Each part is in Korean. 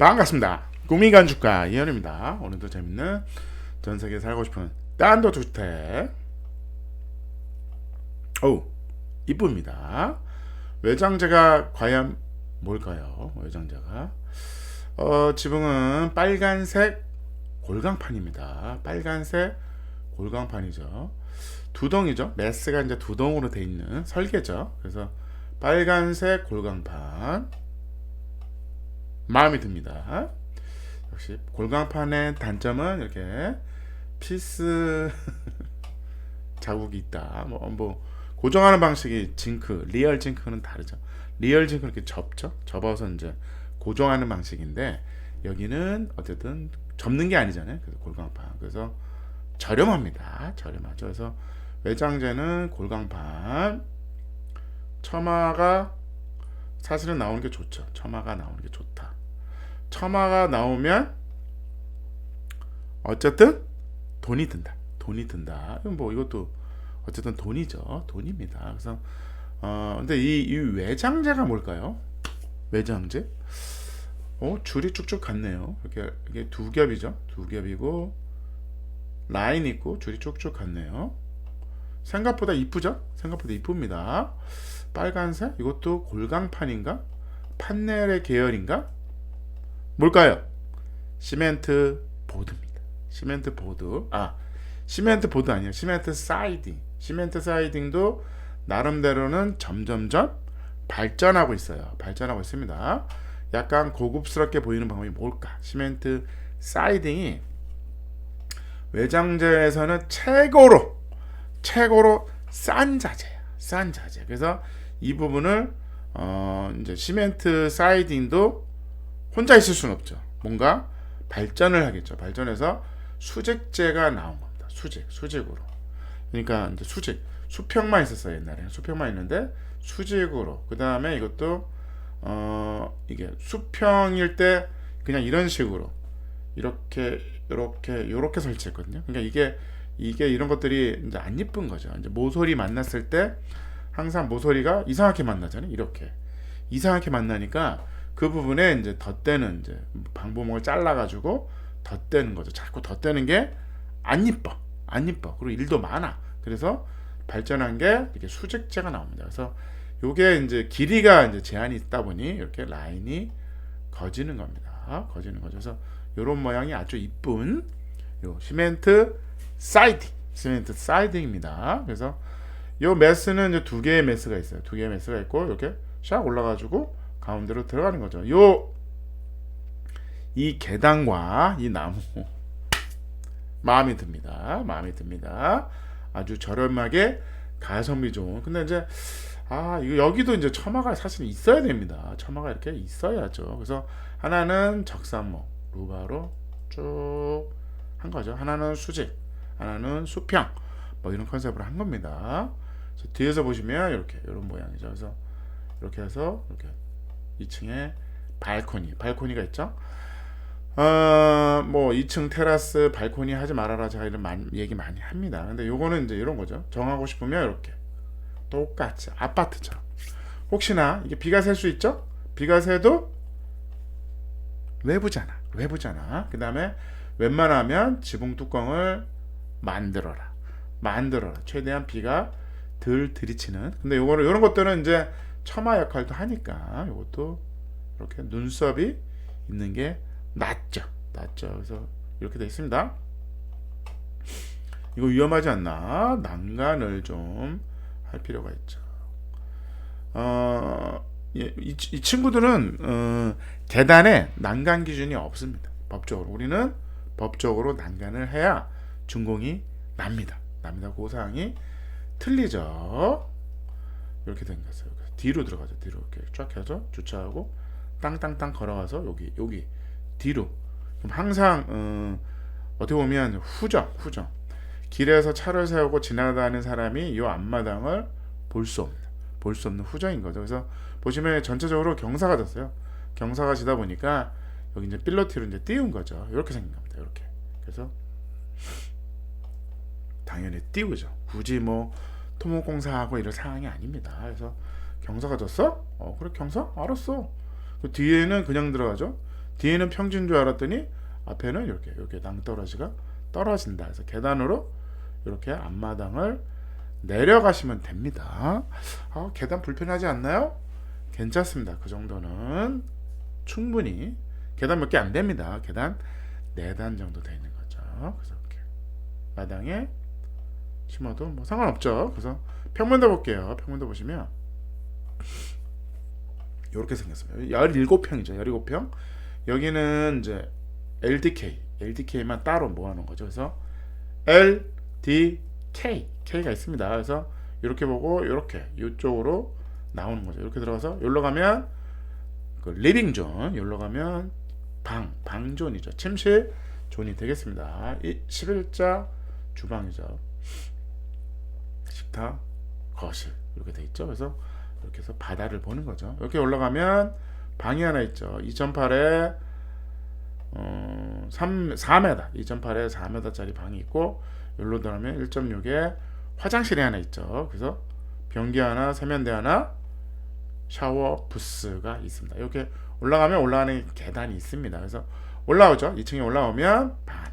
반갑습니다. 꿈이건축가 이현우입니다. 오늘도 재밌는 전세계에 살고 싶은 단독주택. 오, 이쁩니다. 외장재가 과연 뭘까요? 외장재가 지붕은 빨간색 골강판입니다. 빨간색 골강판이죠. 두덩이죠. 메스가 이제 두덩으로 돼 있는 설계죠. 그래서 빨간색 골강판 마음에 듭니다. 역시 골강판의 단점은 이렇게 피스 자국이 있다. 뭐 고정하는 방식이 징크, 리얼 징크는 다르죠. 리얼 징크는 이렇게 접어서 이제 고정하는 방식인데 여기는 어쨌든 접는 게 아니잖아요. 그래서 골강판. 그래서 저렴하죠. 그래서 외장재는 골강판. 처마가 사실은 나오는 게 좋죠. 처마가 나오는 게 좋다. 처마가 나오면 어쨌든 돈이 든다. 뭐 이것도 어쨌든 돈입니다. 그래서 근데 이 외장재가 뭘까요? 외장재? 줄이 쭉쭉 갔네요. 이게 두 겹이죠. 두 겹이고 라인 있고 줄이 쭉쭉 갔네요. 생각보다 이쁘죠? 생각보다 이쁩니다. 빨간색? 이것도 골강판인가? 판넬의 계열인가? 뭘까요? 시멘트 보드입니다. 시멘트 보드. 시멘트 보드 아니에요. 시멘트 사이딩. 시멘트 사이딩도 나름대로는 점점점 발전하고 있어요. 발전하고 있습니다. 약간 고급스럽게 보이는 방법이 뭘까? 시멘트 사이딩이 외장재에서는 최고로 싼 자재야. 싼 자재. 그래서 이 부분을 이제 시멘트 사이딩도 혼자 있을 수는 없죠. 뭔가 발전을 하겠죠. 발전해서 수직재가 나온 겁니다. 수직으로. 그러니까 이제 수평만 있었어요. 옛날에는 수평만 있는데 수직으로. 그 다음에 이것도 이게 수평일 때 그냥 이런 식으로 이렇게 설치했거든요. 그러니까 이게 이런 것들이 이제 안 예쁜 거죠. 이제 모서리 만났을 때 항상 모서리가 이상하게 만나잖아요. 이렇게 이상하게 만나니까 그 부분에 이제 덧대는 이제 방부목을 잘라가지고 덧대는 거죠. 자꾸 덧대는 게 안 이뻐. 그리고 일도 많아. 그래서 발전한 게 이렇게 수직재가 나옵니다. 그래서 요게 이제 길이가 이제 제한이 있다 보니 이렇게 라인이 거지는 겁니다. 거지는 거죠. 그래서 요런 모양이 아주 이쁜 요 시멘트 사이딩입니다. 그래서 요 메스는 이제 두 개의 메스가 있어요. 두 개의 메스가 있고 이렇게 샥 올라가지고 가운데로 들어가는 거죠. 이 계단과 이 나무 마음에 듭니다. 아주 저렴하게 가성비 좋은. 근데 이제 이거 여기도 이제 처마가 사실 있어야 됩니다. 처마가 이렇게 있어야죠. 그래서 하나는 적산목 루바로 쭉 한 거죠. 하나는 수직, 하나는 수평. 뭐 이런 컨셉으로 한 겁니다. 뒤에서 보시면 이런 모양이죠. 그래서 이렇게 해서 이렇게 2층에 발코니가 있죠. 뭐 2층 테라스 발코니 하지 말아라 제가 이런 얘기 많이 합니다. 근데 요거는 이제 이런 거죠. 정하고 싶으면 이렇게 똑같이 아파트처럼. 혹시나 이게 비가 셀 수 있죠? 비가 새도 외부잖아. 그 다음에 웬만하면 지붕 뚜껑을 만들어라. 최대한 비가 덜 들이치는. 근데 요런 것들은 이제 처마 역할도 하니까 요것도 이렇게 눈썹이 있는 게 낫죠. 그래서 이렇게 되어 있습니다. 이거 위험하지 않나? 난간을 좀 할 필요가 있죠. 이 친구들은 계단에 난간 기준이 없습니다. 법적으로 우리는 법적으로 난간을 해야 준공이 납니다. 그 사항이 틀리죠. 이렇게 된 거죠. 뒤로 들어가죠. 뒤로 이렇게 쫙 해서 주차하고 땅땅땅 걸어가서 여기 뒤로. 그럼 항상 어떻게 보면 후정. 길에서 차를 세우고 지나다니는 사람이 이 앞마당을 볼 수 없는 후정인 거죠. 그래서 보시면 전체적으로 경사가 졌어요. 경사가 지다 보니까 여기 이제 필로티로 이제 띄운 거죠. 이렇게 생긴 겁니다. 이렇게. 그래서 당연히 띄우죠. 굳이 뭐 토목공사하고 이런 상황이 아닙니다. 그래서 경사가 졌어? 그래 경사? 알았어. 그 뒤에는 그냥 들어가죠. 뒤에는 평지인 줄 알았더니 앞에는 이렇게 낭떠러지가 떨어진다. 그래서 계단으로 이렇게 앞마당을 내려가시면 됩니다. 계단 불편하지 않나요? 괜찮습니다. 그 정도는 충분히. 계단 몇 개 안 됩니다. 계단 4단 정도 되어 있는 거죠. 그래서 이렇게 마당에 심어도 뭐 상관없죠. 그래서 평면도 볼게요. 평면도 보시면 이렇게 생겼습니다. 17평이죠. 17평. 여기는 이제 LDK만 따로 모아놓은 거죠. 그래서 K가 있습니다. 그래서 이렇게 보고 이렇게 이쪽으로 나오는 거죠. 이렇게 들어가서 여기로 가면 그 리빙존, 여기로 가면 방존이죠. 침실 존이 되겠습니다. 11자 주방이죠. 식탁, 거실 이렇게 돼 있죠. 그래서 이렇게 해서 바다를 보는 거죠. 이렇게 올라가면 방이 하나 있죠. 2008에 4m, 2008에 4m짜리 방이 있고, 여기로 들어가면 1.6에 화장실이 하나 있죠. 그래서 변기 하나, 세면대 하나, 샤워 부스가 있습니다. 이렇게 올라가는 계단이 있습니다. 그래서 올라오죠. 2층에 올라오면 방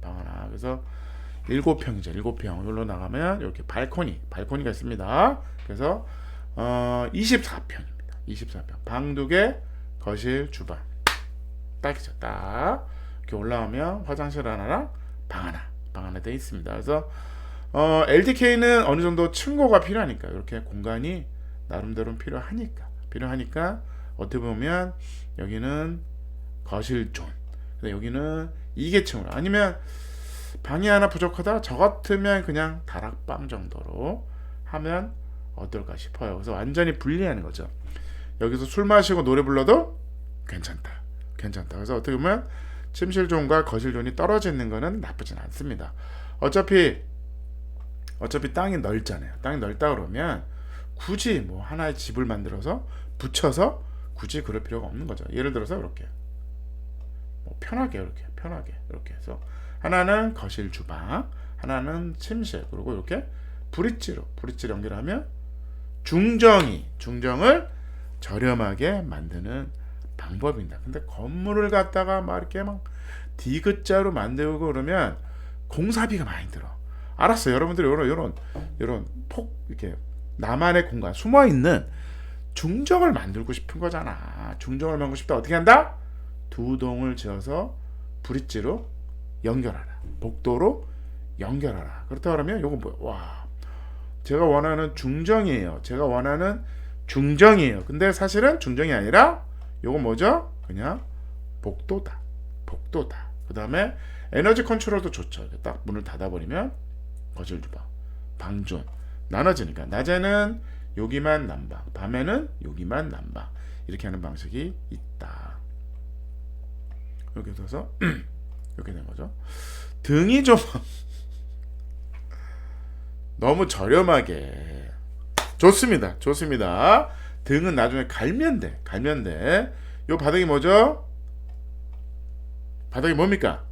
하나. 그래서 7평이죠. 7평. 여기로 나가면 이렇게 발코니가 있습니다. 그래서 24평입니다. 24평. 방 2개, 거실, 주방. 딱이죠. 딱. 이렇게 올라오면 화장실 하나랑 방 하나 되어 있습니다. 그래서 LDK는 어느 정도 층고가 필요하니까, 이렇게 공간이 나름대로 필요하니까 어떻게 보면 여기는 거실 존, 여기는 2계층으로, 아니면 방이 하나 부족하다, 저 같으면 그냥 다락방 정도로 하면 어떨까 싶어요. 그래서 완전히 분리하는 거죠. 여기서 술 마시고 노래 불러도 괜찮다. 그래서 어떻게 보면 침실 존과 거실 존이 떨어져 있는 거는 나쁘진 않습니다. 어차피 땅이 넓잖아요. 땅이 넓다 그러면 굳이 뭐 하나의 집을 만들어서 붙여서 굳이 그럴 필요가 없는 거죠. 예를 들어서 이렇게 뭐 편하게 이렇게 해서 하나는 거실 주방, 하나는 침실, 그리고 이렇게 브릿지를 연결하면 중정을 저렴하게 만드는 방법입니다. 근데 건물을 갖다가 막 이렇게 막 디귿자로 만들고 그러면 공사비가 많이 들어. 알았어요. 여러분들이 이런 이렇게 나만의 공간, 숨어 있는 중정을 만들고 싶은 거잖아. 중정을 만들고 싶다. 어떻게 한다? 2동을 지어서 브릿지로 연결하라. 복도로 연결하라. 그렇다 그러면 요거 뭐야? 와, 제가 원하는 중정이에요. 근데 사실은 중정이 아니라 요거 뭐죠? 그냥 복도다. 그 다음에 에너지 컨트롤도 좋죠. 이렇게 딱 문을 닫아버리면 거실 주방, 방존 나눠지니까 낮에는 여기만 난방, 밤에는 여기만 난방, 이렇게 하는 방식이 있다. 이렇게 해서 이렇게 된 거죠. 등이 좀 너무 저렴하게 좋습니다. 등은 나중에 갈면 돼. 요 바닥이 뭐죠? 바닥이 뭡니까?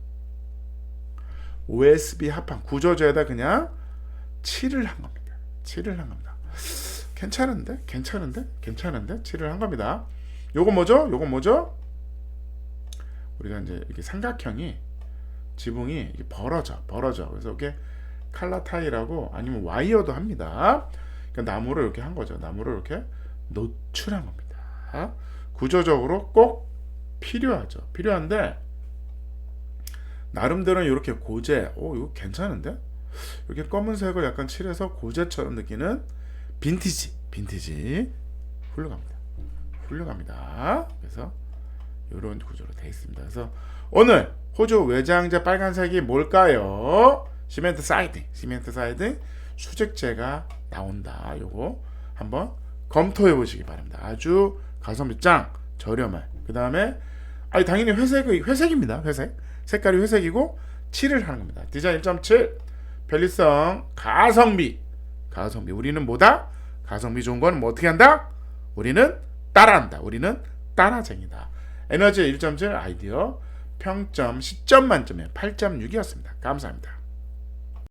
OSB 합판 구조조에다 그냥 칠을 한 겁니다. 괜찮은데? 칠을 한 겁니다. 요건 뭐죠? 우리가 이제 이렇게 삼각형이 지붕이 이렇게 벌어져. 그래서 이렇게 칼라 타일하고 아니면 와이어도 합니다. 그러니까 나무를 이렇게 한 거죠. 나무를 이렇게 노출한 겁니다. 구조적으로 꼭 필요한데 나름대로는 이렇게 고제, 이거 괜찮은데? 이렇게 검은색을 약간 칠해서 고제처럼 느끼는 빈티지 훌륭합니다. 그래서 이런 구조로 되어 있습니다. 그래서 오늘 호주 외장재 빨간색이 뭘까요? 시멘트 사이딩 수직재가 나온다. 요거 한번 검토해 보시기 바랍니다. 아주 가성비 짱 저렴한. 그 다음에 당연히 회색입니다. 색깔이 회색이고 칠을 하는 겁니다. 디자인 1.7 편리성 가성비. 우리는 뭐다? 가성비 좋은 거는 뭐 어떻게 한다? 우리는 따라한다. 우리는 따라쟁이다. 에너지 1.7 아이디어 평점 10점 만점에 8.6이었습니다. 감사합니다.